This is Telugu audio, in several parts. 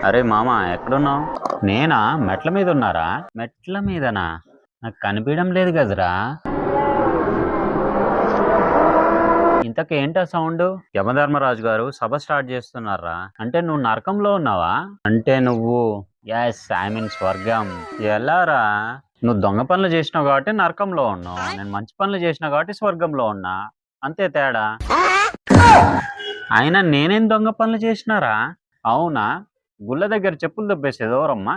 అరే మామ ఎక్కడున్నావు? నేనా? మెట్ల మీద ఉన్నారా? మెట్ల మీదనా? నాకు కనిపించడం లేదు కదరా. ఇంతకేంటా సౌండ్? యమధర్మరాజు గారు సభ స్టార్ట్ చేస్తున్నారా? అంటే నువ్వు నరకంలో ఉన్నావా? అంటే నువ్వు ఎస్ ఐ మీన్ స్వర్గం. ఎలారా? నువ్వు దొంగ పనులు చేసినావు కాబట్టి నరకంలో ఉన్నావు, నేను మంచి పనులు చేసినా కాబట్టి స్వర్గంలో ఉన్నా, అంతే తేడా. అయినా నేనేం దొంగ పనులు చేసినారా? అవునా? గుళ్ళ దగ్గర చెప్పులు దొబ్బేసేది ఎవరమ్మా?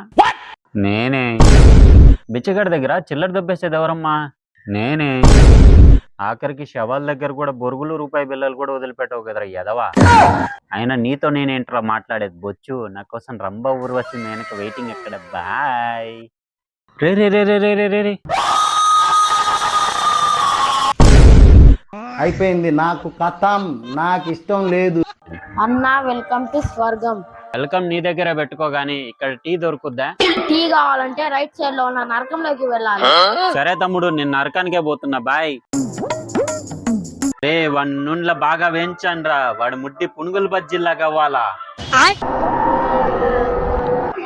నేనే. బిచ్చగడి దగ్గర చిల్లర దొబ్బేసేది ఎవరమ్మా? నేనే. ఆఖరికి శవాల దగ్గర కూడా బొరుగులు రూపాయి బిల్లలు కూడా వదిలిపెట్టవు కదరా ఎదవా. అయినా నీతో నేనేంట్రా మాట్లాడేది బొచ్చు. నా కోసం రంభ ఊర్వశి మేనక వెయిటింగ్ ఎక్కడ. బాయ్. రే రే రే రే రే రే రే రే. అయిపోయింది, నాకు కథం, నాకు ఇష్టం లేదు. అన్నా వెల్కమ్ టు స్వర్గం. వెల్కమ్ నీ దగ్గర పెట్టుకో గానీ ఇక్కడ టీ దొరుకుద్దా? టీ కావాలంటే రైట్ సైడ్ లో ఉన్న నరకంలోకి వెళ్ళాలి. సరే తమ్ముడు, నేను నరకానికే పోతున్నా, బాయ్. రే వాడి నూనెలో బాగా వేయించండి రా, వాడి ముడ్డి పునుగులు బజ్జిల్లాగా అవ్వాలా.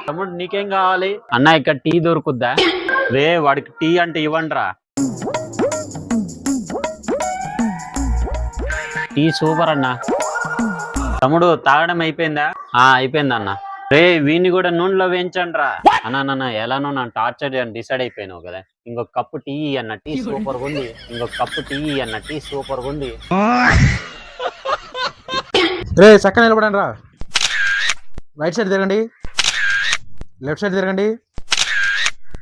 తమ్ముడు నీకేం కావాలి? అన్నా ఇక్కడ టీ దొరుకుద్దా? రే వాడికి టీ అంటే ఇవ్వండి రా. టీ సూపర్ అన్నా. తమ్ముడు తాగడం అయిపోయిందా? అయిపోయింది అన్న. రే వీడిని కూడా నూనెలో వేయించండి రా. అన్న ఎలానో నన్ను టార్చర్ చేయని డిసైడ్ అయిపోయినావు కదా, ఇంకొక కప్పు టీ అన్న, టీ సూపర్ ఉంది. ఇంకొక కప్పు టీ అన్న, టీ సూపర్ ఉంది. రే చక్కగా నిలబడండి రా. రైట్ సైడ్ తిరగండి, లెఫ్ట్ సైడ్ తిరగండి,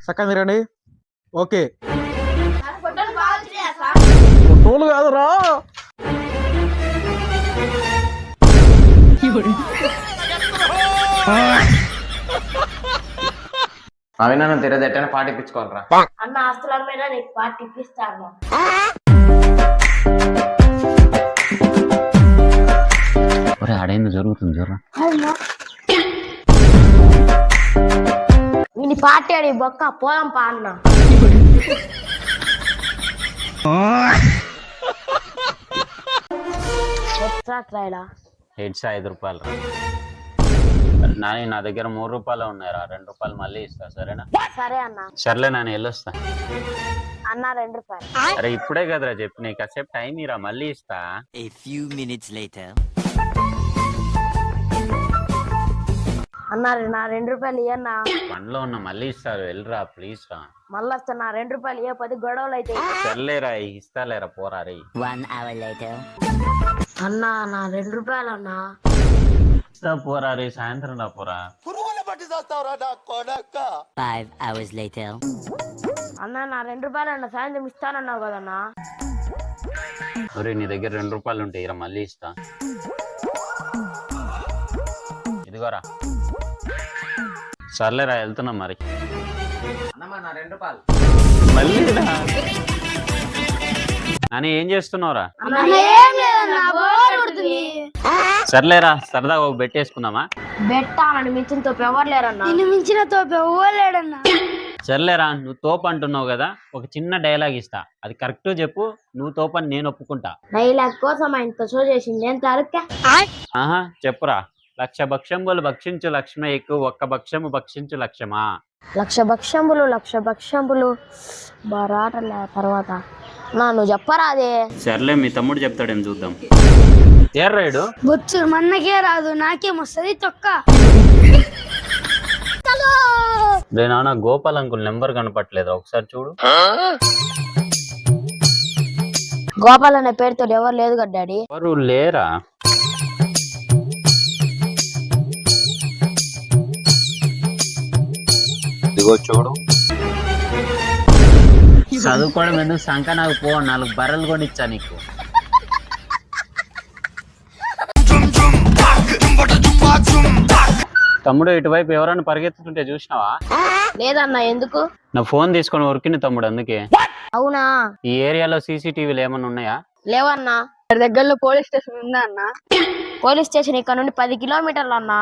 చక్కగా తిరగండి. ఓకే. ఫోటోలు కాదురా. అవి నన్ను తిరగెట్టని పాటిపించుకోవాలరా. అన్న ఆస్తుల మీద నీకు పార్టీ ఇప్పిస్తాను. ఆడైంది జరుగుతుంది జరా. వీని పార్టీ అడి బొక్క పోదాం పా అన్న. హెడ్స్ 5 రూపాయలు రా. నా దగ్గర 3 రూపాయలు ఉన్నాయిరా, 2 రూపాయలు మళ్ళీ ఇస్తా, సరేనా? సరే అన్న. సర్లే నేను వెళ్ళొస్తా. అన్న 2 రూపాయలు. అరే ఇప్పుడే కదరా చెప్పి, నీకు కాసేపు టైం ఇరా, మళ్ళీ ఇస్తా. A few minutes later. అన్న నా 2 రూపాయలు ఇయ్యన్నా. పనిలో ఉన్న మళ్ళీ ఇస్తారు, వెళ్ళరా ప్లీజ్ రా. మళ్ళీ వస్తా, నా 2 రూపాయలు ఇయ్య, 10 గొడవలు అయితే. సర్లేరా ఇస్తాలేరా, పోరా రే. 1 hour later. అన్న నా 2 రూపాయలు అన్న. పోరా రే, సాయంత్రం రా పోరా. 5 hours later. అన్న నా 2 రూపాయలు అన్న, సాయంత్రం ఇస్తానన్నావు కదన్నా. ఒరే నీ దగ్గర 2 రూపాయలు ఉంటాయి ఇరా, మళ్ళీ ఇస్తా. ఇదిగోరా. సర్లేరా వెళ్తున్నా మరి. నా 2 రూపాయలు మళ్ళీ నాని ఏం చేస్తున్నావురా? సర్లేరా సరదాగా ఒక బెట్ వేసుకుందామా? బెట్టాలని మించిన తోపు ఎవరు లేరన్నా. నిన్ను మించిన తోపు ఎవరు లేడన్నా. సర్లేరా, నువ్వు తోపు అంటున్నావు కదా, ఒక చిన్న డైలాగ్ ఇస్తా, అది కరెక్ట్ చెప్పు, నువ్వు తోపని నేను ఒప్పుకుంటా. డైలాగ్ కోసం ఆయన షో చేసింది ఎంత అరుక. చెప్పురా. 1,00,000 భక్ష్యంబులు భక్షించు లక్ష్మే ఎక్కువ, 1 భక్ష్యము భక్షించు లక్ష్యమా. 1,00,000 భక్ష్యంబులు 1,00,000 భక్ష్యంబులు బరాటలే తర్వాత నువ్వు చెప్పరా అదే. సర్లే మీ తమ్ముడు చెప్తాడేం చూద్దాం. ఏర్రాయుడు బొచ్చు మన్నకే రాదు, నాకేమొస్తుంది తొక్క. రే నాన్న, గోపాల్ అంకుల్ నెంబర్ కనపట్లేదు, ఒకసారి చూడు. గోపాల్ అనే పేరుతో ఎవరు లేదు కదా డాడీ. ఎవరు లేరా? ఇదిగో చూడు. చదువుకోవడం ఎందుకు సంక, నాకు పో, 4 బర్రెలు కొనిచ్చా నీకు. తమ్ముడు ఇటువైపు ఎవరైనా పరిగెత్తుతుంటే చూసినావా? లేదన్నా. ఎందుకు? నా ఫోన్ తీసుకొని ఉరికింది తమ్ముడు, అందుకే. అవునా? ఈ ఏరియాలో సీసీటీవీలు ఏమైనా ఉన్నాయా? లేవన్నా. దగ్గరలో పోలీస్ స్టేషన్ ఉందా అన్న? పోలీస్ స్టేషన్ ఇక్కడ నుండి 10 కిలోమీటర్లు అన్నా.